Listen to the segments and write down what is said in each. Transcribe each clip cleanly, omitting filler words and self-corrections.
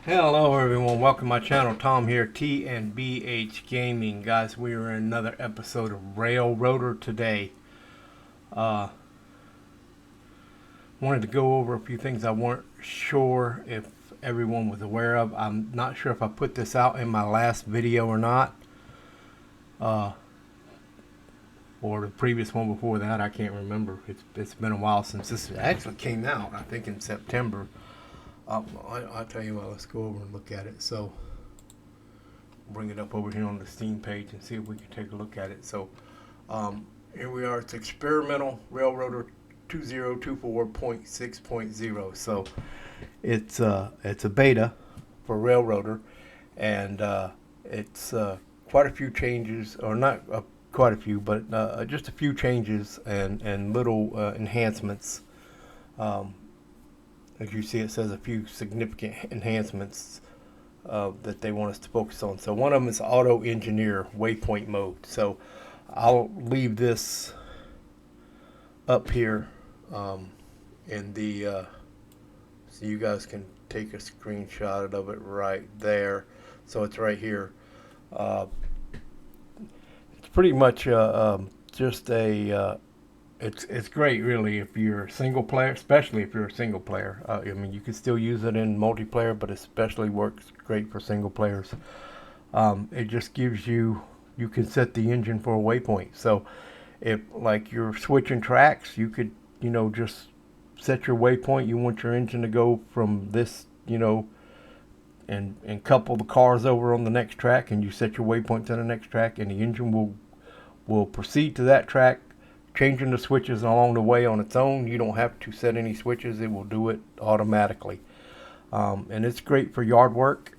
Hello everyone, welcome to my channel. Tom here, T&BH Gaming. Guys, we are in another episode of Railroader today. Wanted to go over a few things I weren't sure if everyone was aware of. I'm not sure if I put this out in my last video or not. Or the previous one before that, I can't remember. It's been a while since this actually came out, I think in September. I'll tell you what, let's go over and look at it. So bring it up over here on the Steam page and see if we can take a look at it. So here we are. It's experimental Railroader 2024.6.0. So it's a beta for Railroader, and it's quite a few changes, or not quite a few, but just a few changes and little enhancements. As you see, it says a few significant enhancements that they want us to focus on. So one of them is auto engineer waypoint mode. So I'll leave this up here in the so you guys can take a screenshot of it right there. So it's right here. It's pretty much just a it's great, really, if you're a single player, especially if you're a single player. I mean, you can still use it in multiplayer, but especially works great for single players. It just gives you can set the engine for a waypoint. So if, like, you're switching tracks, you could, just set your waypoint. You want your engine to go from this, and couple the cars over on the next track, and you set your waypoint to the next track, and the engine will proceed to that track, changing the switches along the way on its own. You don't have to set any switches. It will do it automatically. And it's great for yard work.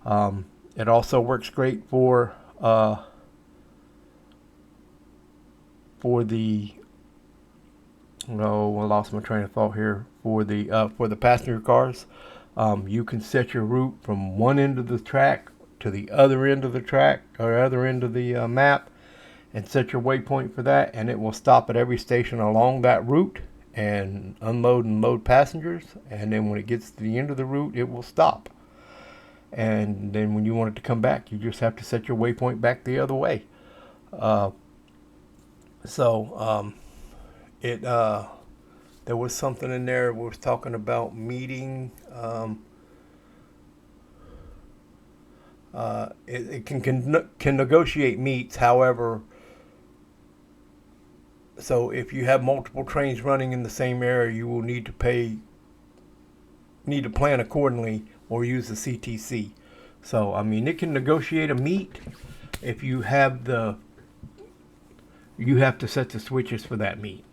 It also works great for the I lost my train of thought here. For the passenger cars, you can set your route from one end of the track to the other end of the track, or other end of the map, and set your waypoint for that, and it will stop at every station along that route and unload and load passengers. And then when it gets to the end of the route, it will stop. And then when you want it to come back, you just have to set your waypoint back the other way. There was something in there we was talking about meeting. It can negotiate meets. However, so if you have multiple trains running in the same area, you will need to plan accordingly, or use the CTC. So I mean, it can negotiate a meet. If you have to set the switches for that meet.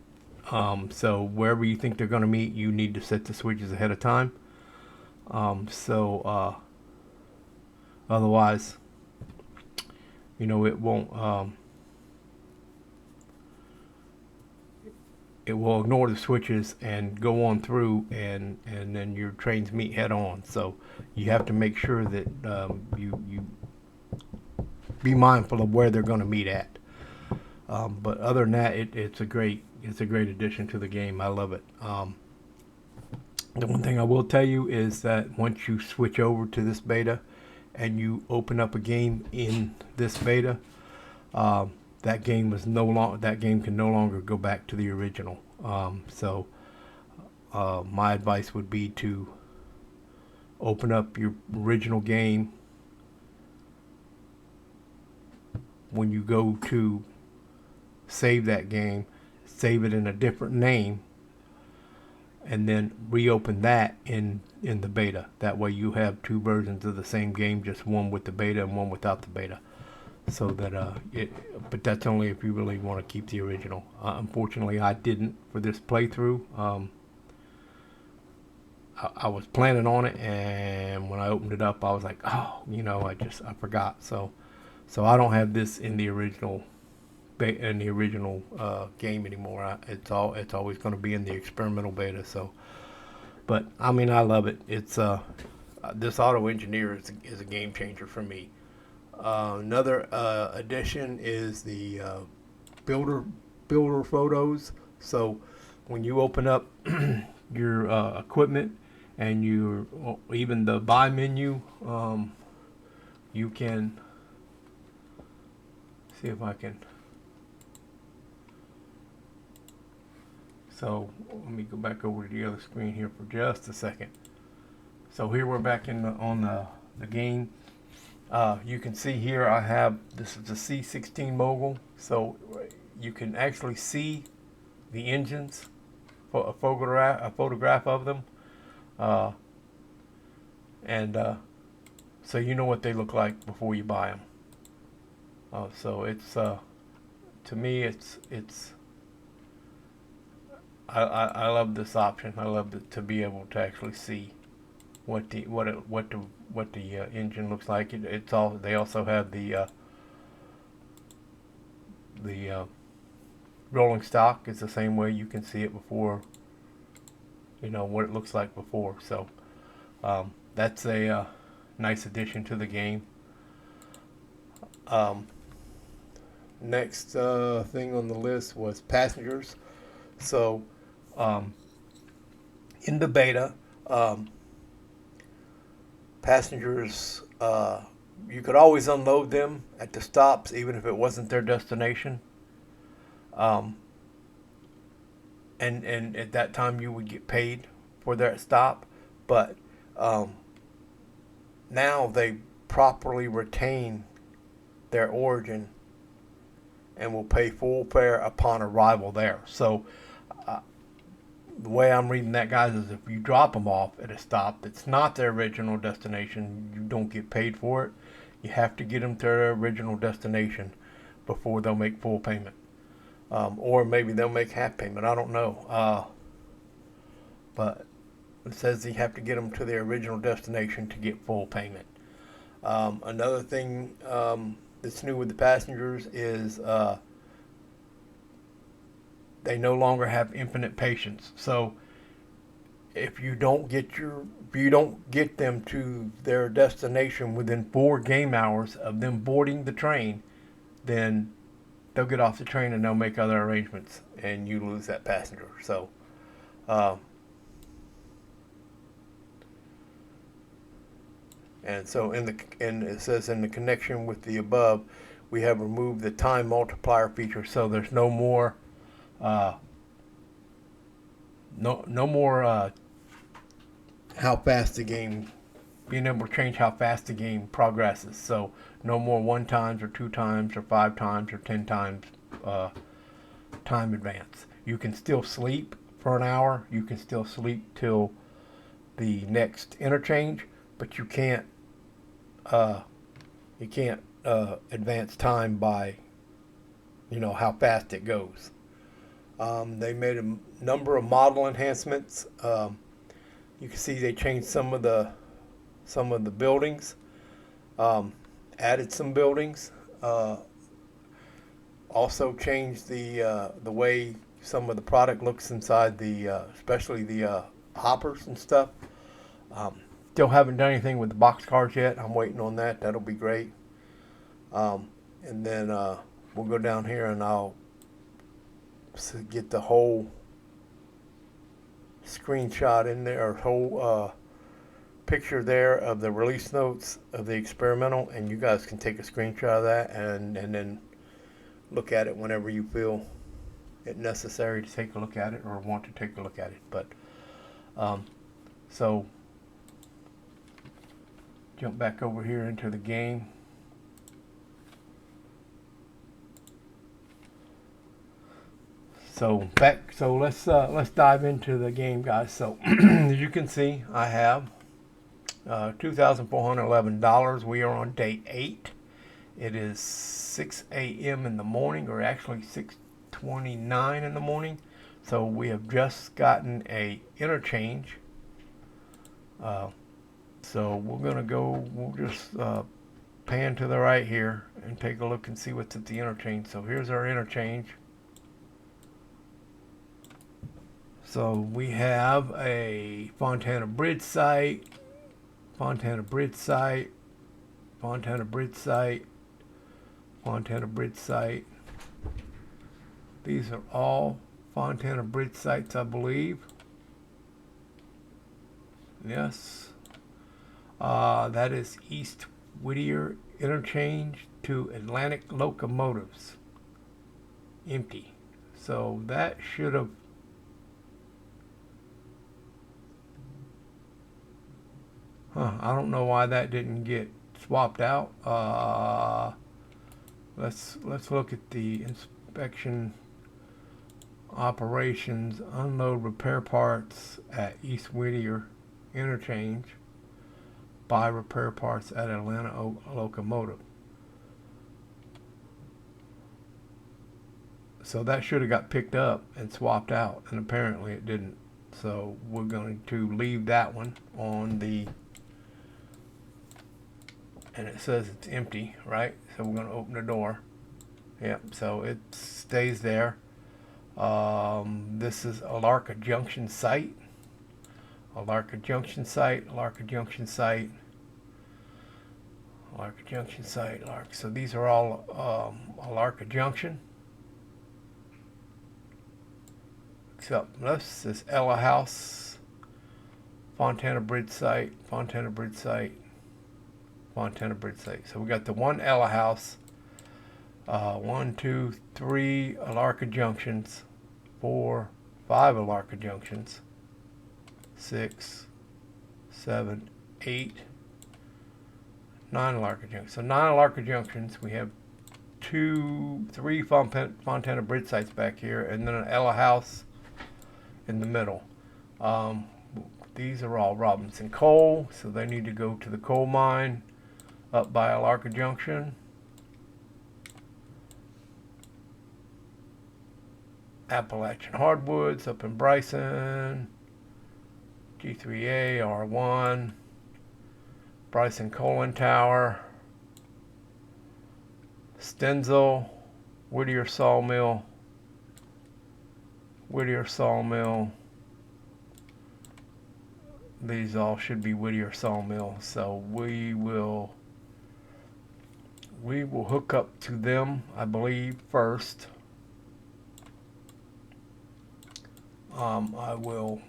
So wherever you think they're going to meet, you need to set the switches ahead of time. Otherwise, it won't. It will ignore the switches and go on through, and then your trains meet head on. So you have to make sure that you be mindful of where they're going to meet at. But other than that, it's a great addition to the game. I love it. The one thing I will tell you is that once you switch over to this beta and you open up a game in this beta, that game can no longer go back to the original. So my advice would be to open up your original game. When you go to save that game, save it in a different name, and then reopen that in the beta. That way you have two versions of the same game, just one with the beta and one without the beta. So that but that's only if you really want to keep the original. Unfortunately, I didn't for this playthrough. I was planning on it, and when I opened it up, I was like, oh, I forgot. So I don't have this in the original game anymore. It's always going to be in the experimental beta. So, but I mean, I love it. It's this auto engineer is a game changer for me. Another addition is the builder photos. So when you open up your equipment and even the buy menu, you can see if I can. So let me go back over to the other screen here for just a second. So here we're back on the game. You can see here I have, this is the C16 Mogul, so you can actually see the engines, for a photograph of them, and so you know what they look like before you buy them. So it's to me it's I love this option. I love to be able to actually see what the engine looks like. It's all, they also have the rolling stock. It's the same way. You can see it before, you know what it looks like before. So that's a nice addition to the game. Next thing on the list was passengers. So in the beta, passengers, you could always unload them at the stops, even if it wasn't their destination. And at that time you would get paid for that stop. But now they properly retain their origin and will pay full fare upon arrival there. So the way I'm reading that, guys, is if you drop them off at a stop that's not their original destination, you don't get paid for it. You have to get them to their original destination before they'll make full payment. Or maybe they'll make half payment. I don't know. But it says you have to get them to their original destination to get full payment. Another thing that's new with the passengers is they no longer have infinite patience. So if you don't get them to their destination within 4 game hours of them boarding the train, then they'll get off the train and they'll make other arrangements, and you lose that passenger. So and so and it says in the connection with the above, we have removed the time multiplier feature. So there's no more how fast the game, being able to change how fast the game progresses. So no more 1 times or 2 times or 5 times or 10 times time advance. You can still sleep for an hour. You can still sleep till the next interchange, but you can't advance time by how fast it goes. They made a number of model enhancements. You can see they changed some of the buildings, added some buildings, also changed the way some of the product looks inside especially the hoppers and stuff. Still haven't done anything with the box cars yet. I'm waiting on that. That'll be great. And then we'll go down here and I'll get the whole screenshot in there, or whole picture there of the release notes of the experimental, and you guys can take a screenshot of that and then look at it whenever you feel it necessary to take a look at it or want to take a look at it. But so jump back over here into the game. So let's dive into the game, guys. So as you can see, I have $2,411. We are on day 8. It is 6 a.m. in the morning, or actually 6:29 in the morning. So we have just gotten a interchange. So we'll just pan to the right here and take a look and see what's at the interchange. So here's our interchange. So we have a Fontana bridge site, Fontana bridge site, Fontana bridge site, Fontana bridge site. These are all Fontana bridge sites, I believe. Yes. That is East Whittier interchange to Atlantic locomotives. Empty. So that should have. I don't know why that didn't get swapped out. Let's look at the inspection operations. Unload repair parts at East Whittier interchange. Buy repair parts at Atlanta locomotive. So that should have got picked up and swapped out, and apparently it didn't. So we're going to leave that one on the, and it says it's empty, right? So we're going to open the door. Yep, so it stays there. This is Alarka Junction site. Alarka Junction site, Alarka Junction site, Alarka Junction site, Alarka. So these are all Alarka Junction. Except this is Ella House, Fontana Bridge site, Fontana Bridge site, Fontana Bridge site. So we got the one Ella House, 1, 2, 3 Alarka Junctions, 4, 5 Alarka Junctions, 6, 7, 8, 9 Alarka Junctions. So 9 Alarka Junctions. We have 2, 3 Fontana Bridge sites back here, and then an Ella House in the middle. These are all Robinson coal, so they need to go to the coal mine up by Alarka Junction. Appalachian hardwoods up in Bryson. G3A, R1. Bryson Colin Tower. Stenzel. Whittier Sawmill. Whittier Sawmill. These all should be Whittier Sawmill. So we will hook up to them, I believe, first. I will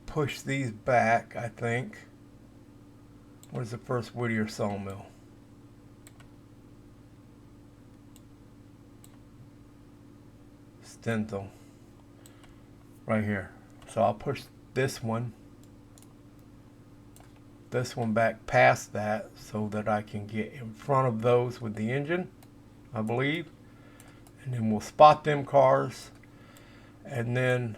push these back, I think. Where's the first Whittier Sawmill? Stenzel. Right here. So I'll push this one back past that so that I can get in front of those with the engine, I believe. And then we'll spot them cars, and then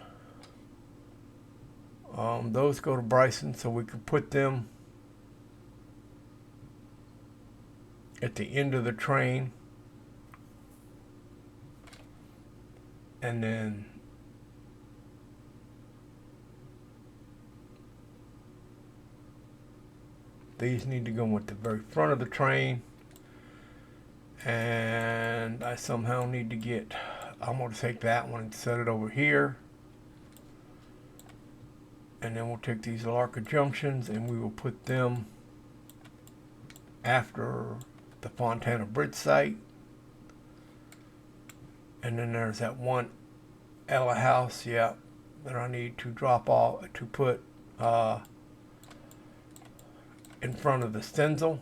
those go to Bryson, so we can put them at the end of the train, and then these need to go at the very front of the train. And I somehow need to get, I'm going to take that one and set it over here. And then we'll take these Alarka Junctions and we will put them after the Fontana Bridge site. And then there's that one Ella House, yeah, that I need to drop off, to put in front of the Stenzel.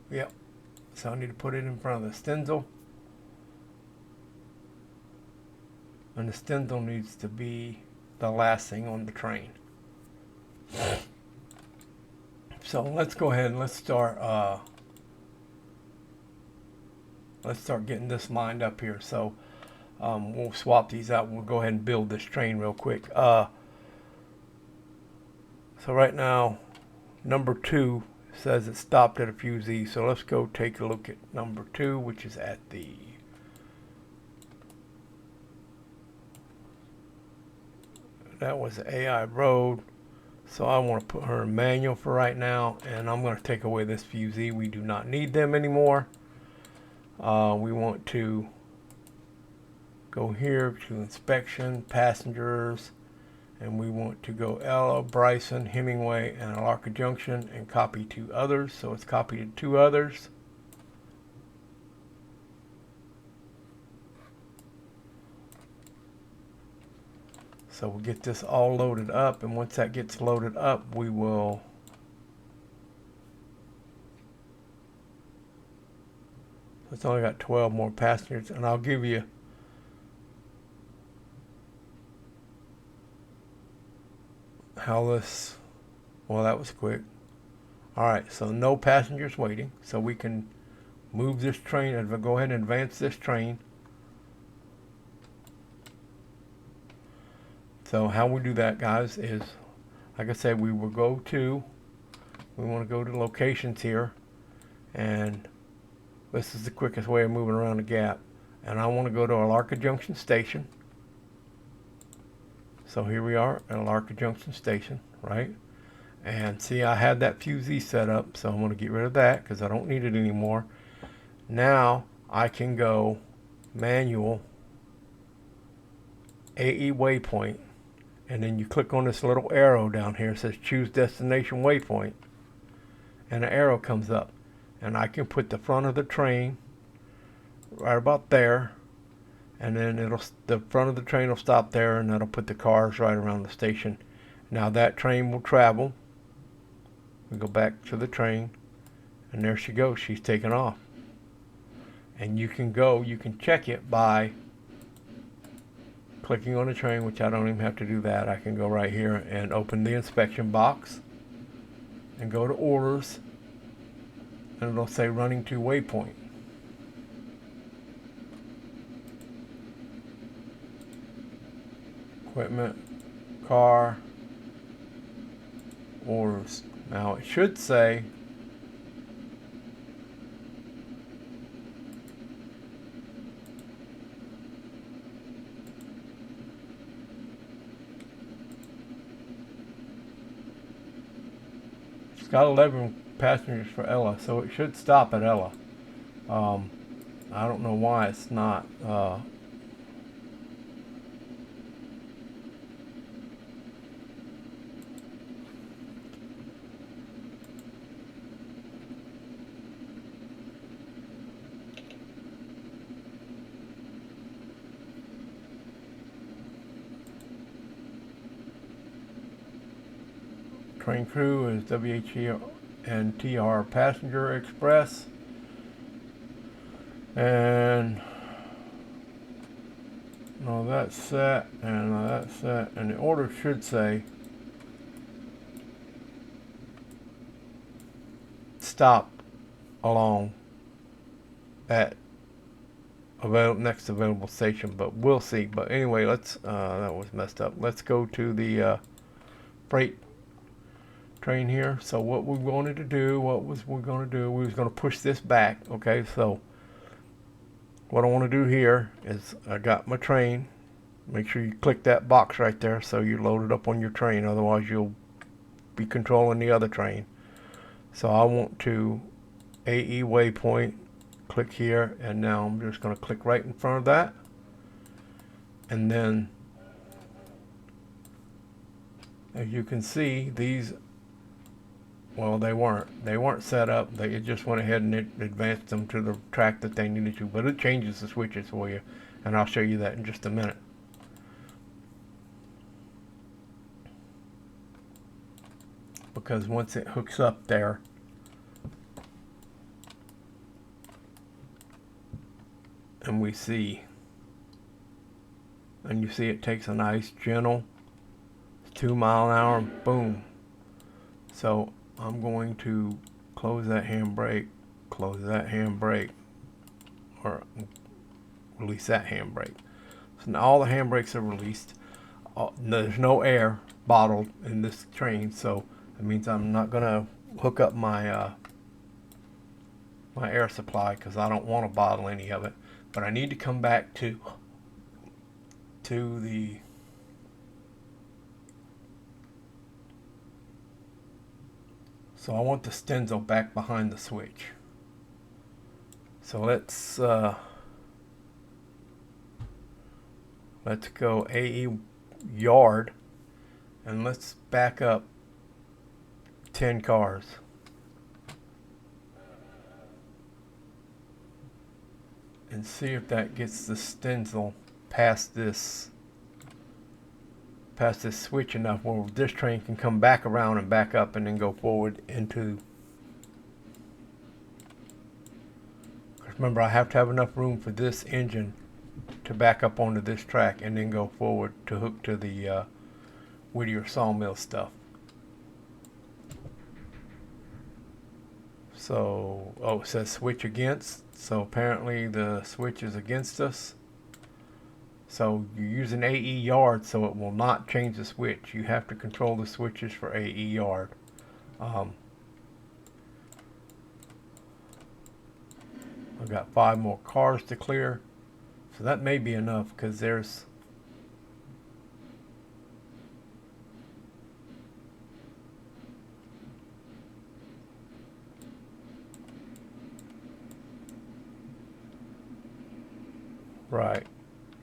Yep. So I need to put it in front of the Stenzel. And the Stenzel needs to be the last thing on the train. So let's go ahead and let's start getting this lined up here. So we'll swap these out. We'll go ahead and build this train real quick. So right now, number 2 says it stopped at a few Z's. So let's go take a look at number 2, which is at the that was the AI road. So I want to put her in manual for right now, and I'm going to take away this few Z. We do not need them anymore. We want to go here to inspection, passengers, and we want to go Ella, Bryson, Hemingway, and Alarka Junction, and copy 2 others. So it's copied to 2 others. So we'll get this all loaded up, and once that gets loaded up, we will it's only got 12 more passengers, and I'll give you how this, well, that was quick. All right, so no passengers waiting, so we can move this train and go ahead and advance this train. So how we do that, guys, is like I said, we want to go to locations here, and this is the quickest way of moving around the gap. And I want to go to Alarka Junction Station. So here we are at Alarka Junction Station, right? And see, I had that fusee set up, so I'm going to get rid of that because I don't need it anymore. Now I can go manual AE waypoint, and then you click on this little arrow down here. It says choose destination waypoint, and an arrow comes up, and I can put the front of the train right about there, and then the front of the train will stop there, and that'll put the cars right around the station. Now that train will travel. We go back to the train, and there she goes. She's taken off. And you can check it by clicking on the train, which I don't even have to do that. I can go right here and open the inspection box and go to orders, and it'll say running to waypoint. Equipment, car, orders. Now it should say it's got 11 passengers for Ella, so it should stop at Ella. I don't know why it's not. Train crew is WHE and TR Passenger Express. And no, that's set, and that's set, and the order should say stop along at next available station, but we'll see. But anyway, let's that was messed up. Let's go to the freight train here. So what we wanted to do, we was going to push this back. Okay, so what I want to do here is I got my train. Make sure you click that box right there so you load it up on your train, otherwise you'll be controlling the other train. So I want to AE waypoint, click here, and now I'm just going to click right in front of that, and then as you can see, these, well, they weren't set up. It just went ahead and it advanced them to the track that they needed to, but it changes the switches for you, and I'll show you that in just a minute. Because once it hooks up there, and we see, and you see it takes a nice gentle 2 mile an hour, boom. So I'm going to close that handbrake, or release that handbrake. So now all the handbrakes are released. There's no air bottled in this train, so that means I'm not going to hook up my my air supply because I don't want to bottle any of it. But I need to come back to the so I want the stencil back behind the switch. So let's go AE yard, and let's back up 10 cars. And see if that gets the stencil past this past this switch enough where this train can come back around and back up and then go forward into. Remember, I have to have enough room for this engine to back up onto this track and then go forward to hook to the Whittier sawmill stuff. So, oh, it says switch against. So apparently the switch is against us. So you're using AE yard, so it will not change the switch. You have to control the switches for AE yard. I've got 5 more cars to clear. So that may be enough because there's right.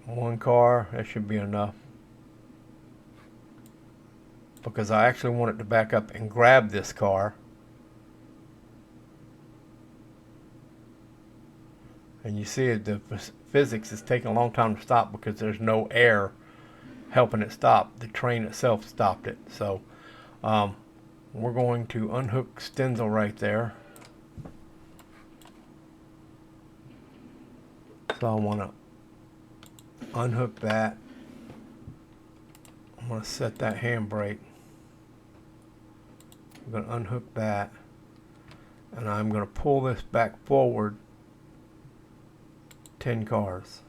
1 car, that should be enough. Because I actually want it to back up and grab this car. And you see the physics is taking a long time to stop because there's no air helping it stop. The train itself stopped it. So we're going to unhook Stenzel right there. So I want to unhook that. I'm going to set that handbrake. I'm going to unhook that. And I'm going to pull this back forward 10 cars.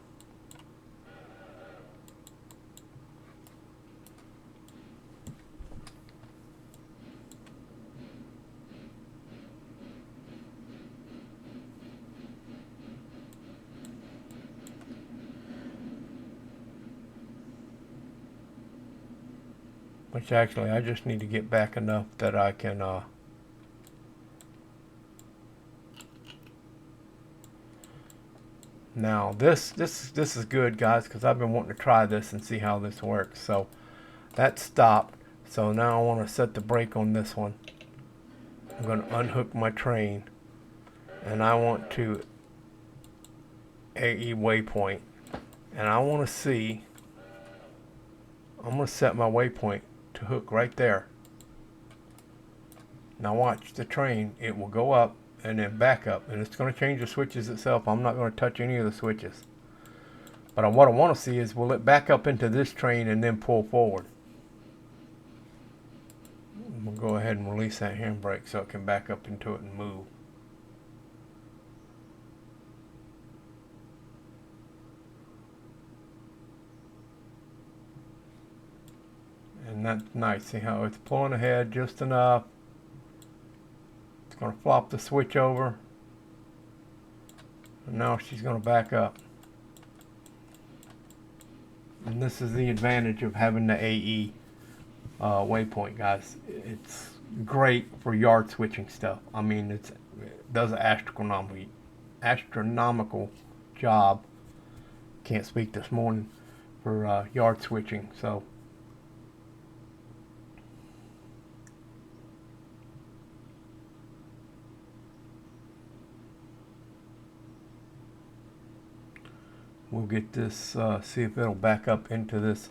Which actually I just need to get back enough that I can now this is good, guys, because I've been wanting to try this and see how this works. So that stopped. So now I want to set the brake on this one. I'm going to unhook my train and I want to AE waypoint, and I want to see, I'm going to set my waypoint to hook right there. Now watch the train, it will go up and then back up, and it's going to change the switches itself. I'm not going to touch any of the switches, but what I want to see is, will it back up into this train and then pull forward? We'll go ahead and release that handbrake so it can back up into it and move. And that's nice. See how it's pulling ahead just enough. It's going to flop the switch over. And now she's going to back up. And this is the advantage of having the AE waypoint, guys. It's great for yard switching stuff. I mean, it does an astronomical job. Can't speak this morning for yard switching. So we'll get this, see if it'll back up into this,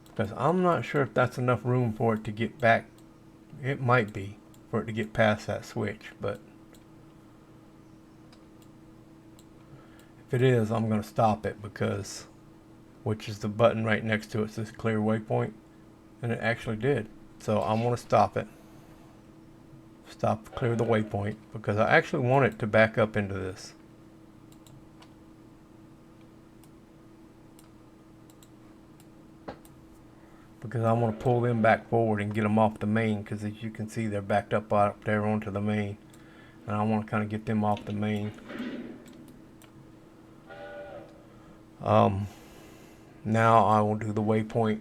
because I'm not sure if that's enough room for it to get back. It might be, for it to get past that switch, but if it is, I'm going to stop it, because, which is the button right next to it says clear waypoint, and it actually did. So I'm going to stop it. Stop, clear the waypoint, because I actually want it to back up into this. Because I want to pull them back forward and get them off the main, because as you can see they're backed up there onto the main, and I want to kind of get them off the main. Now I will do the waypoint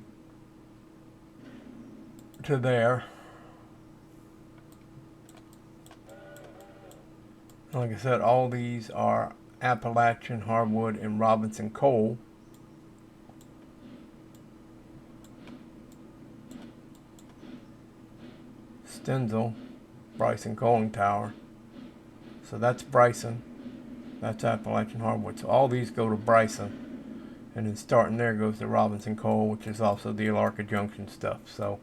to there. Like I said, all these are Appalachian hardwood and Robinson coal. Stenzel, Bryson Coaling Tower. So that's Bryson. That's Appalachian hardwood. So all these go to Bryson. And then starting there goes the Robinson coil, which is also the Alarka junction stuff. So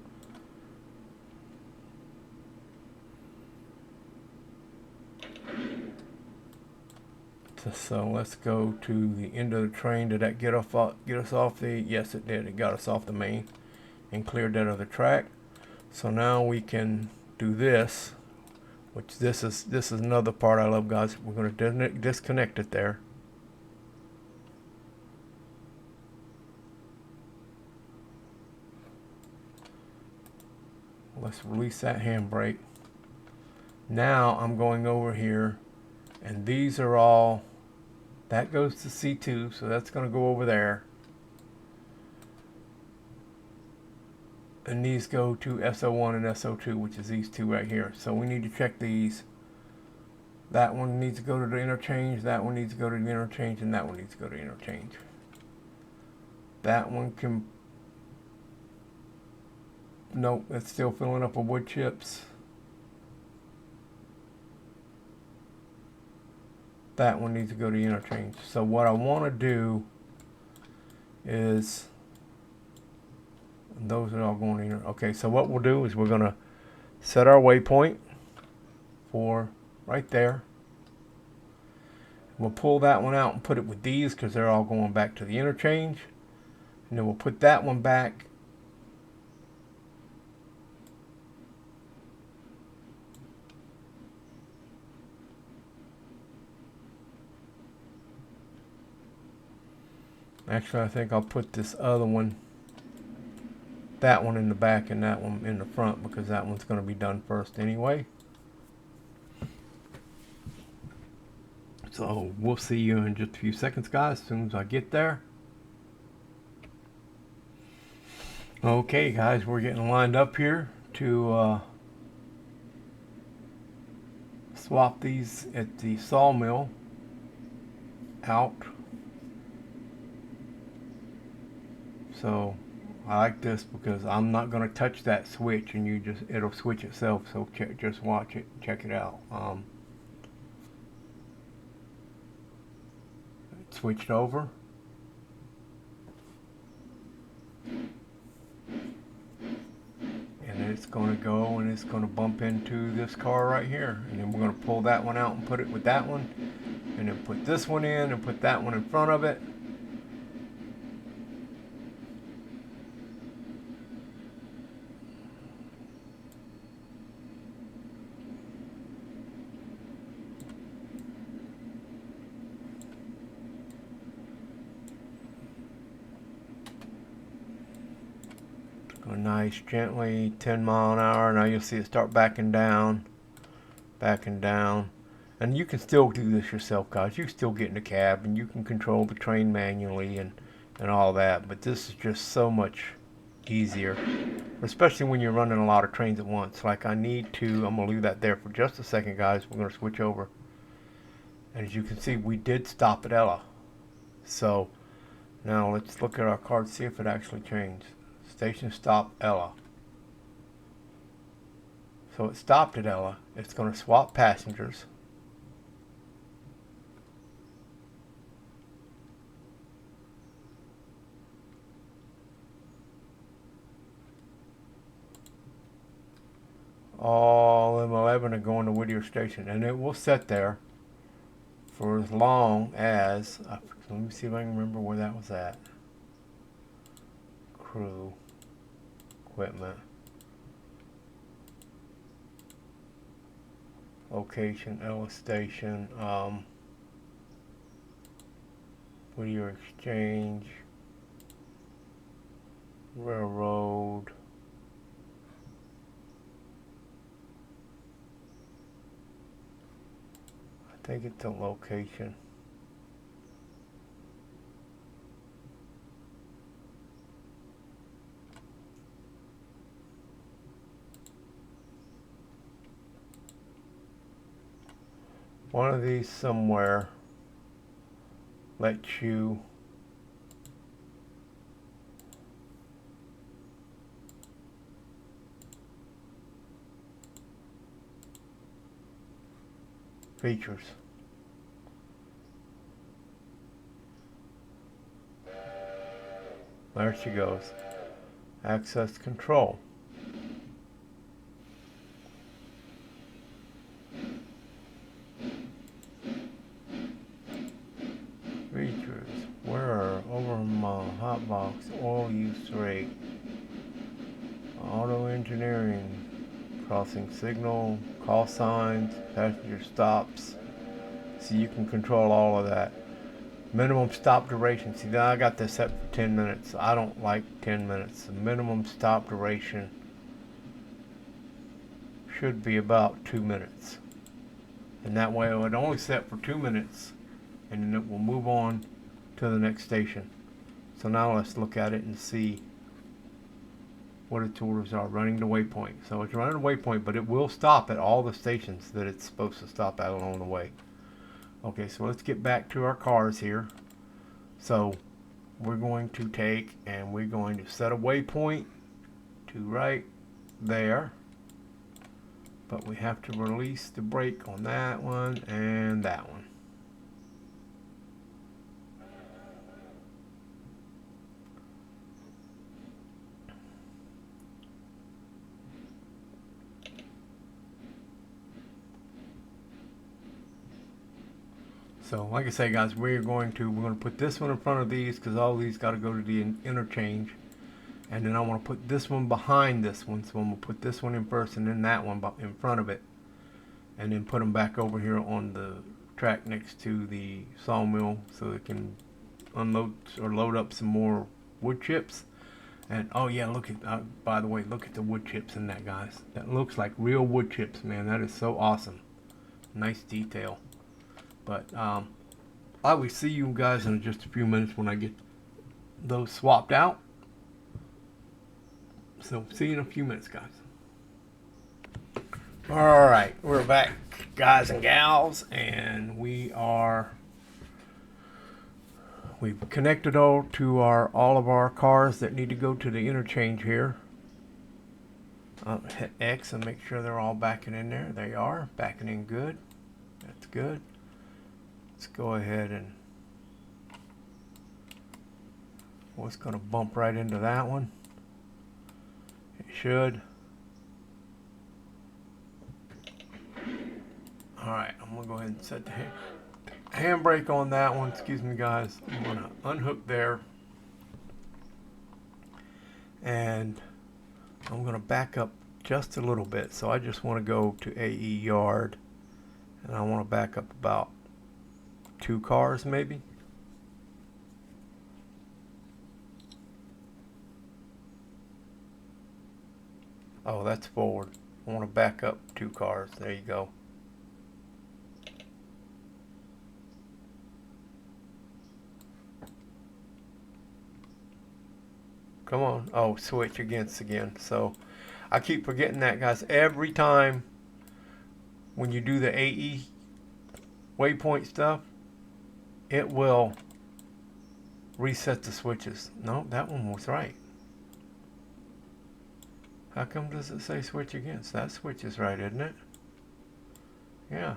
let's go to the end of the train. Did that get us off the? Yes, it did. It got us off the main and cleared that other track. So now we can do this, which this is another part I love, guys. We're going to disconnect it there. Let's release that handbrake. Now I'm going over here, and these are all, that goes to C2, so that's going to go over there. And these go to SO1 and SO2, which is these two right here. So we need to check these. That one needs to go to the interchange, that one needs to go to the interchange, and that one needs to go to the interchange. That one can, nope, it's still filling up with wood chips. That one needs to go to the interchange. So what I want to do is, those are all going in. Okay, so what we'll do is we're going to set our waypoint for right there. We'll pull that one out and put it with these because they're all going back to the interchange. And then we'll put that one back. Actually, I think I'll put this other one, that one in the back and that one in the front, because that one's going to be done first anyway. So we'll see you in just a few seconds, guys, as soon as I get there. Okay, guys, we're getting lined up here to swap these at the sawmill out. So I like this because I'm not going to touch that switch, and it'll switch itself. So just watch it, check it out. It switched over. And it's going to go and it's going to bump into this car right here. And then we're going to pull that one out and put it with that one. And then put this one in and put that one in front of it. Go nice, gently, 10 mile an hour. Now you'll see it start backing down. And you can still do this yourself, guys. You can still get in the cab and you can control the train manually and all that. But this is just so much easier, especially when you're running a lot of trains at once. Like I'm going to leave that there for just a second, guys. We're going to switch over. And as you can see, we did stop at Ella. So now let's look at our card, see if it actually changed. Station stop Ella. So it stopped at Ella. It's going to swap passengers. All M11 are going to Whittier Station, and it will sit there for as long as, let me see if I can remember where that was at. Crew, equipment, location, Ella Station, Whittier Exchange, Railroad, I think it's a location. One of these somewhere lets you features. There she goes. Access control. Features. Where over my hotbox. Oil use rate. Auto engineering. Crossing signal. Call signs. Passenger stops. So you can control all of that. Minimum stop duration. See, now I got this set for 10 minutes. I don't like 10 minutes. The minimum stop duration should be about 2 minutes. And that way it would only set for 2 minutes, and then it will move on to the next station. So now let's look at it and see what its orders are. Running the waypoint. So it's running a waypoint, but it will stop at all the stations that it's supposed to stop at along the way. Okay, so let's get back to our cars here. So we're going to take and we're going to set a waypoint to right there. But we have to release the brake on that one and that one. So like I say, guys, we're going to put this one in front of these because all these got to go to the interchange, and then I want to put this one behind this one. So I'm gonna put this one in first, and then that one in front of it, and then put them back over here on the track next to the sawmill so it can unload or load up some more wood chips. And oh yeah, look at by the way, look at the wood chips in that, guys. That looks like real wood chips, man. That is so awesome. Nice detail. But I will see you guys in just a few minutes when I get those swapped out. So see you in a few minutes, guys. Alright, we're back, guys and gals, and we've connected all of our cars that need to go to the interchange here. I'll hit X and make sure they're all backing in there. They are backing in good. That's good. Let's go ahead and it's going to bump right into that one. It should. Alright, I'm going to go ahead and set the handbrake on that one. Excuse me, guys. I'm going to unhook there. And I'm going to back up just a little bit. So I just want to go to AE yard. And I want to back up about 2 cars maybe. Oh, that's forward. I want to back up 2 cars. There you go. Come on. Oh, switch against again. So I keep forgetting that, guys. Every time when you do the AE waypoint stuff, it will reset the switches. No, that one was right. How come does it say switch against? That switch is right, isn't it? Yeah.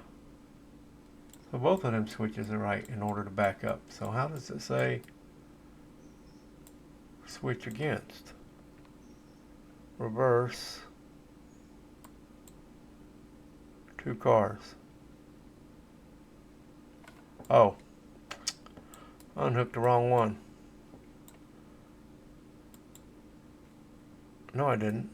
So both of them switches are right in order to back up. So how does it say switch against? Reverse 2 cars. Oh. Unhooked the wrong one. No, I didn't.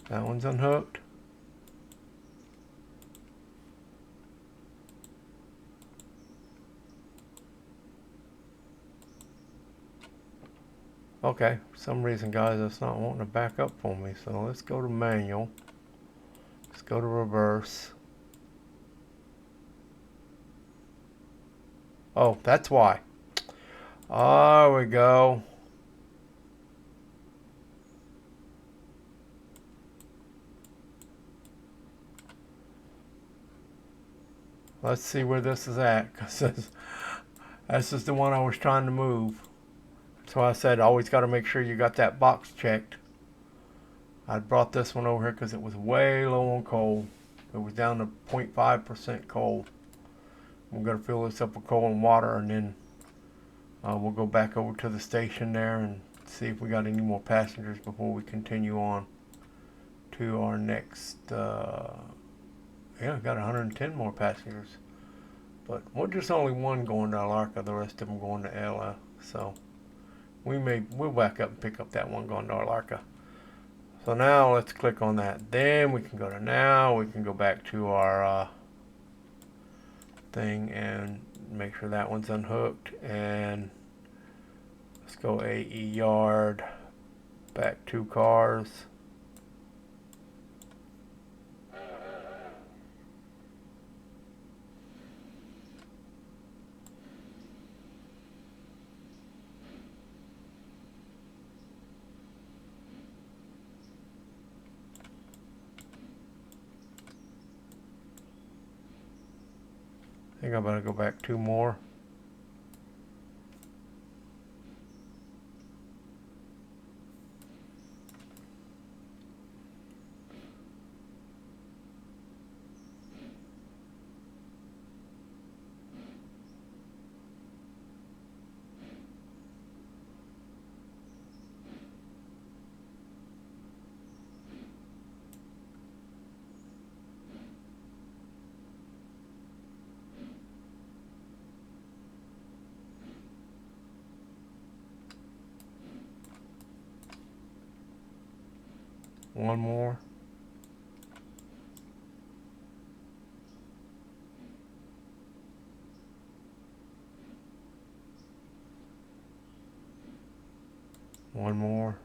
That one's unhooked. Okay, for some reason, guys, it's not wanting to back up for me. So let's go to manual. Let's go to reverse. Oh, that's why. There we go. Let's see where this is at, because this is the one I was trying to move. So I said always got to make sure you got that box checked I brought this one over here because it was way low on coal. It was down to 0.5% coal. We're going to fill this up with coal and water, and then we'll go back over to the station there and see if we got any more passengers before we continue on to our next. Yeah, we got 110 more passengers, but we're just only one going to Alarka. The rest of them going to Ella. So we'll back up and pick up that one going to Alarka. So now let's click on that. Then we can go to now. We can go back to our thing and make sure that one's unhooked. And let's go AE yard. Back 2 cars. I think I better go back 2 more. One more. One more.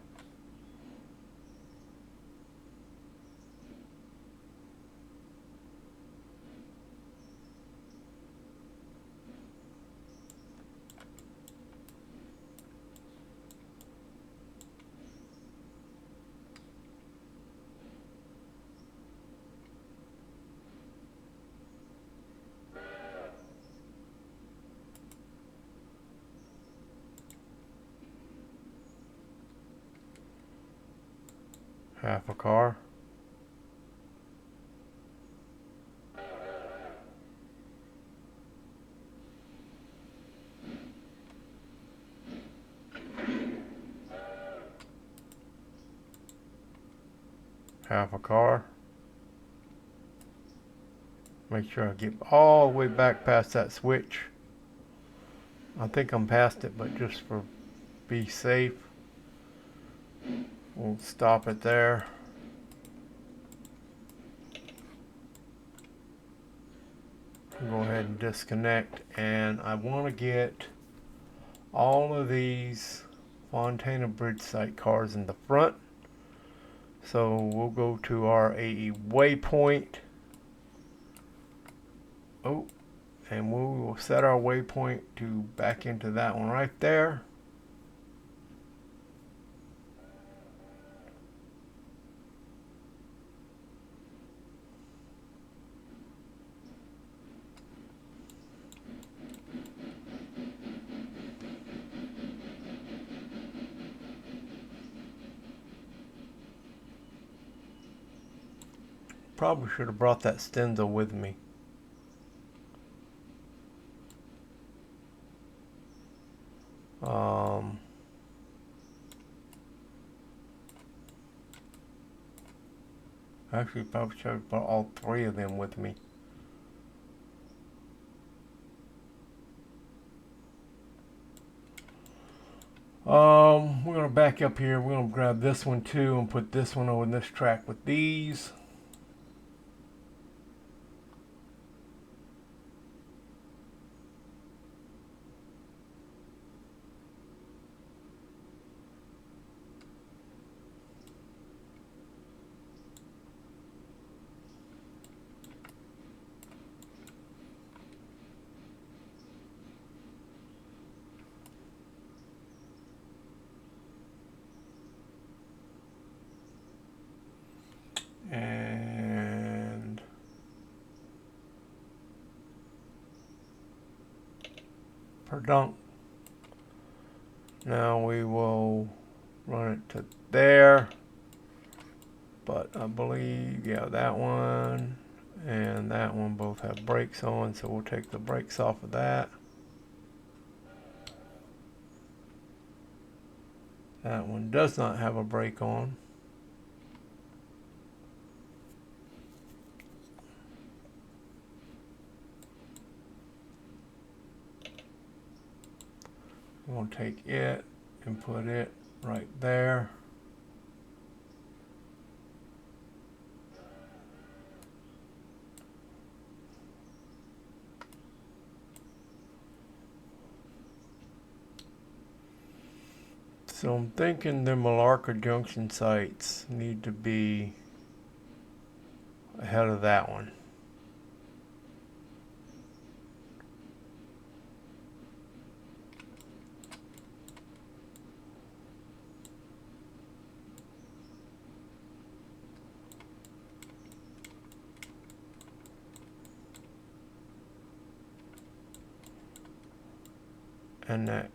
Half a car. Half a car. Make sure I get all the way back past that switch. I think I'm past it, but just for be safe, we'll stop it there. Go ahead and disconnect, and I want to get all of these Fontana bridge site cars in the front. So we'll go to our AE waypoint. Oh, and we will set our waypoint to back into that one right there. Probably should have brought that Stenza with me. Actually, probably should have brought all 3 of them with me. We're gonna back up here. We're gonna grab this one too and put this one over this track with these. And per dunk. Now we will run it to there. but I believe, yeah, that one and that one both have brakes on, so we'll take the brakes off of that. That one does not have a brake on. We're going to take it and put it right there. So I'm thinking the Alarka junction sites need to be ahead of that one. And that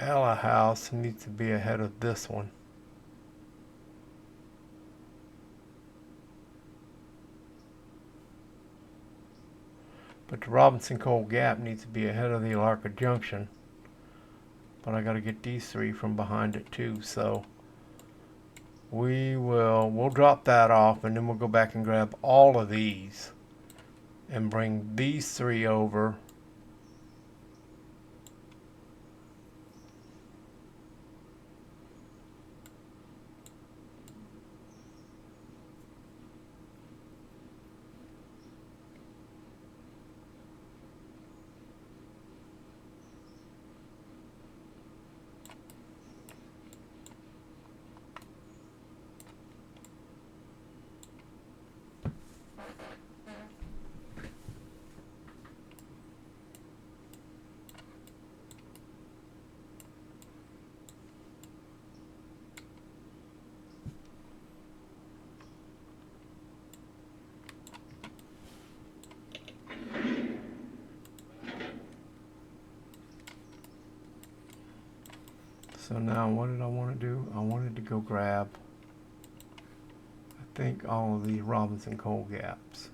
Ella house needs to be ahead of this one. But the Robinson Coal Gap needs to be ahead of the Alarka Junction. But I got to get these three from behind it too. So we'll drop that off, and then we'll go back and grab all of these and bring these three over. So now what did I want to do? I wanted to go grab, I think, all of these Robinson Coal Gaps.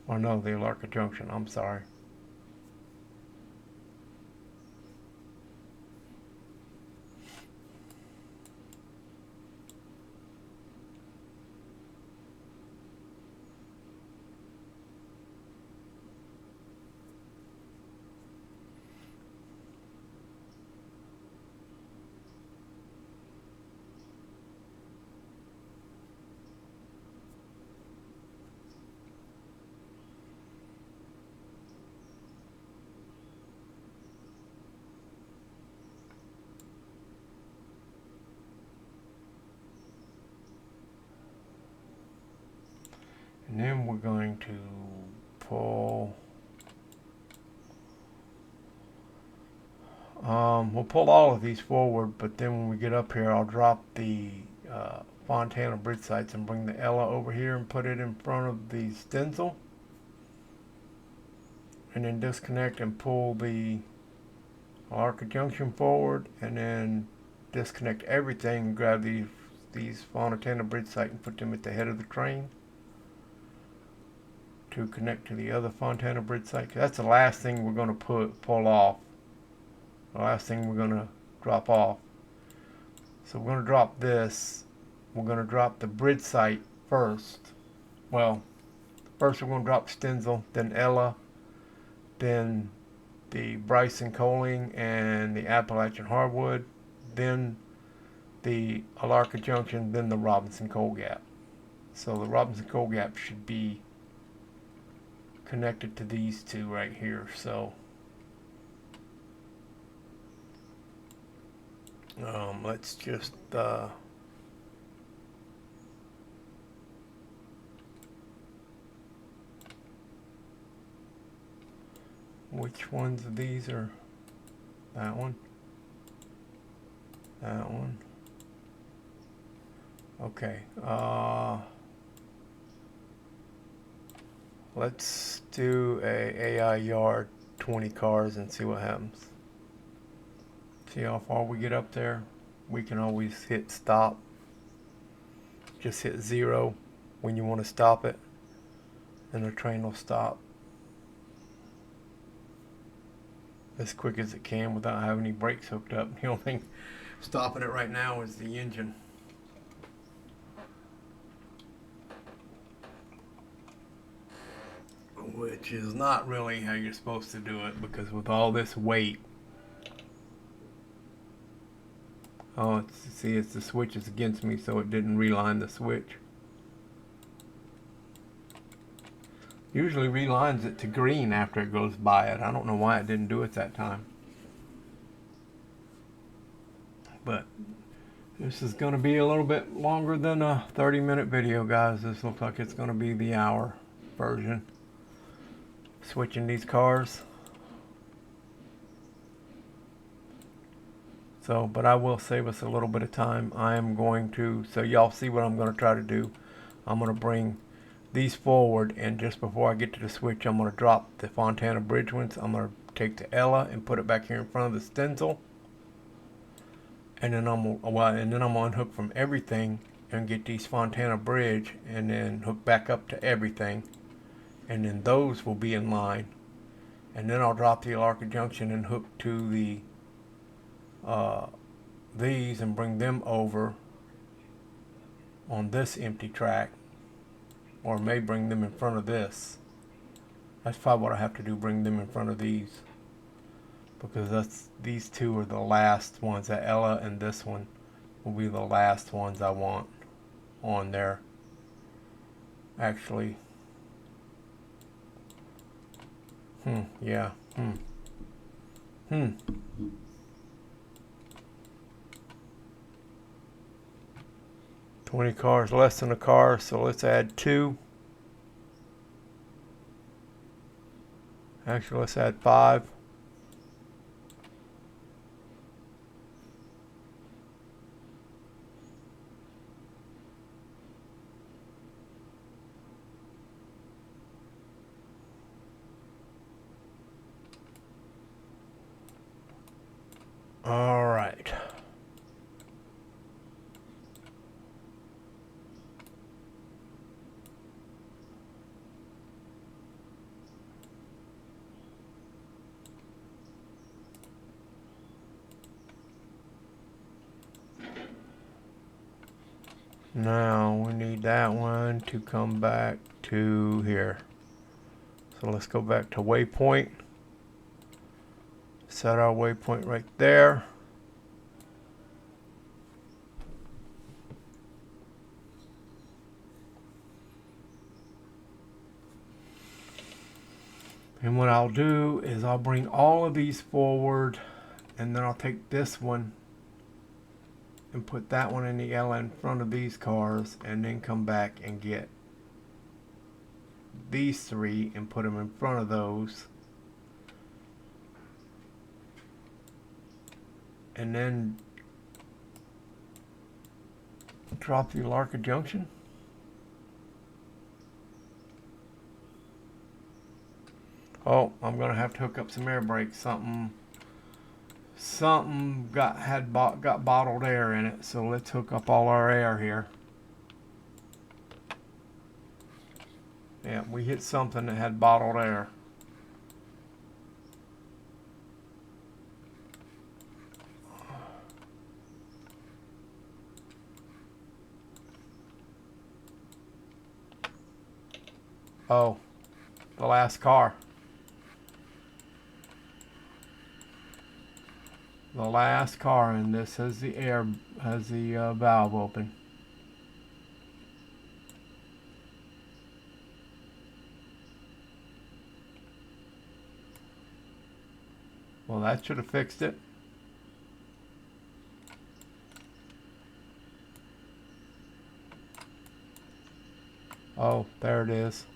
Or no, the Alarka Junction, I'm sorry. And then we're going to pull, we'll pull all of these forward, but then when we get up here, I'll drop the Fontana bridge sites and bring the Ella over here and put it in front of the stencil. And then disconnect and pull the Alarka Junction forward, and then disconnect everything and grab these Fontana bridge site and put them at the head of the train to connect to the other Fontana bridge site. That's the last thing we're going to pull off. The last thing we're going to drop off. So we're going to drop this. We're going to drop the bridge site first. Well, first we're going to drop Stenzel, then Ella, then the Bryson Coaling and the Appalachian Hardwood, then the Alarka Junction, then the Robinson Coal Gap. So the Robinson Coal Gap should be connected to these two right here. So let's just which ones of these are that one, that one. Okay, Let's do a AI yard 20 cars and see what happens. See how far we get up there. We can always hit stop. Just hit 0 when you want to stop it, and the train will stop as quick as it can without having any brakes hooked up. The only thing stopping it right now is the engine. Which is not really how you're supposed to do it, because with all this weight, oh, see, it's the switch is against me, so it didn't reline the switch. Usually relines it to green after it goes by it. I don't know why it didn't do it that time. But this is going to be a little bit longer than a 30-minute video, guys. This looks like it's going to be the hour version. Switching these cars. So, but I will save us a little bit of time. I am going to, so y'all see what I'm going to try to do. I'm going to bring these forward, and just before I get to the switch, I'm going to drop the Fontana bridge ones. I'm going to take the Ella and put it back here in front of the stencil, and then I'm going to unhook from everything and get these Fontana bridge, and then hook back up to everything, and then those will be in line, and then I'll drop the Alarka junction and hook to the these and bring them over on this empty track, or may bring them in front of this. That's probably what I have to do, bring them in front of these, because these two are the last ones. That Ella and this one will be the last ones I want on there. Actually, yeah, 20 cars, less than a car, so let's add 2. Actually, let's add 5. All right. Now we need that one to come back to here. So let's go back to waypoint. Set our waypoint right there. And what I'll do is I'll bring all of these forward, and then I'll take this one and put that one in the L in front of these cars, and then come back and get these 3 and put them in front of those, and then drop the Alarka junction. Oh, I'm gonna have to hook up some air brakes. Something got bottled air in it, so let's hook up all our air here. Yeah, we hit something that had bottled air. Oh, the last car. The last car in this has the valve open. Well, that should have fixed it. Oh, there it is.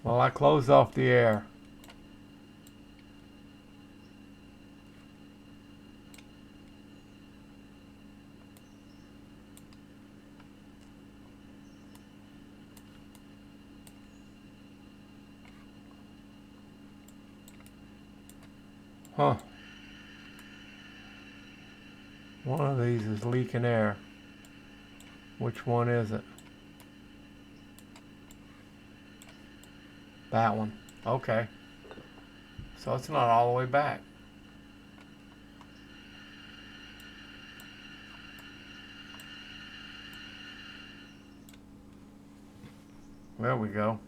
Well, I closed off the air. Huh. One of these is leaking air. Which one is it? That one. Okay. So it's not all the way back. There we go.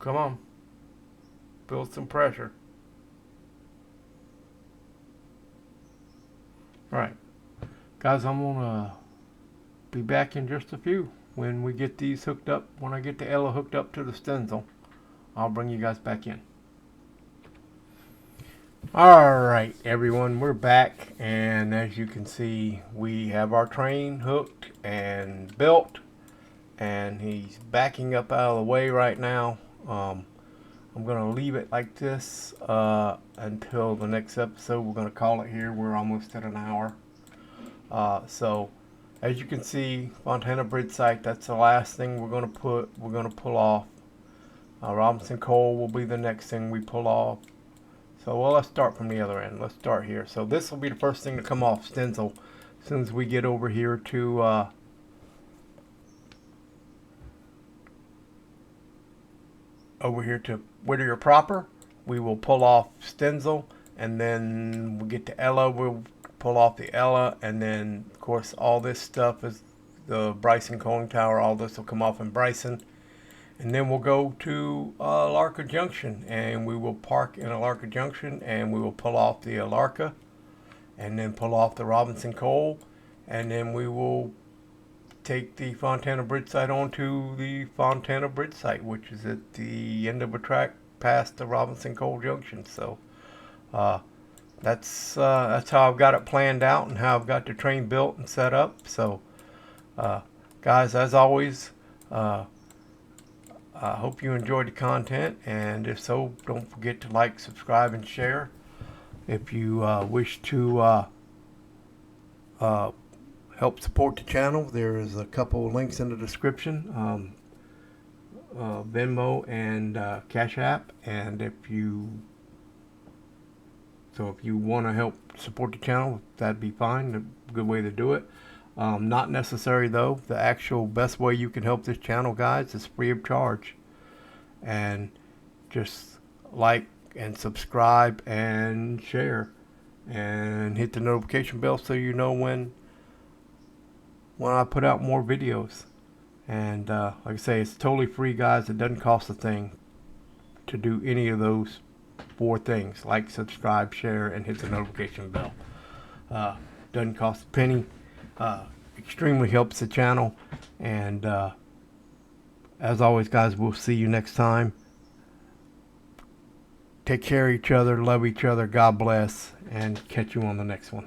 Come on. Build some pressure. Alright. Guys, I'm going to be back in just a few when we get these hooked up. When I get the Ella hooked up to the stencil, I'll bring you guys back in. Alright everyone, we're back, and as you can see, we have our train hooked and built, and he's backing up out of the way right now. I'm going to leave it like this until the next episode. We're going to call it here. We're almost at an hour. So as you can see, Fontana bridge site, that's the last thing we're going to pull off. Robinson Coal will be the next thing we pull off. So well, let's start from the other end. Let's start here. So this will be the first thing to come off stencil as soon as we get over here to Whittier proper. We will pull off stencil, and then we get to Ella. We'll pull off the Ella, and then of course all this stuff is the Bryson Coaling Tower. All this will come off in Bryson. And then we'll go to Alarka Junction, and we will park in Alarka Junction, and we will pull off the Alarka, and then pull off the Robinson Coal, and then we will take the Fontana bridge site onto the Fontana bridge site, which is at the end of a track past the Robinson Coal Junction. So that's how I've got it planned out and how I've got the train built and set up. So guys, as always, I hope you enjoyed the content, and if so, don't forget to like, subscribe, and share. If you wish to help support the channel, there is a couple of links in the description, Venmo and Cash App. And if you want to help support the channel, that'd be fine. A good way to do it. Not necessary though. The actual best way you can help this channel, guys, is free of charge. And just like and subscribe and share and hit the notification bell so you know when I put out more videos. And like I say, it's totally free, guys. It doesn't cost a thing to do any of those 4 things: like, subscribe, share, and hit the notification bell. Doesn't cost a penny. Extremely helps the channel. And as always, guys, we'll see you next time. Take care of each other, love each other, God bless, and catch you on the next one.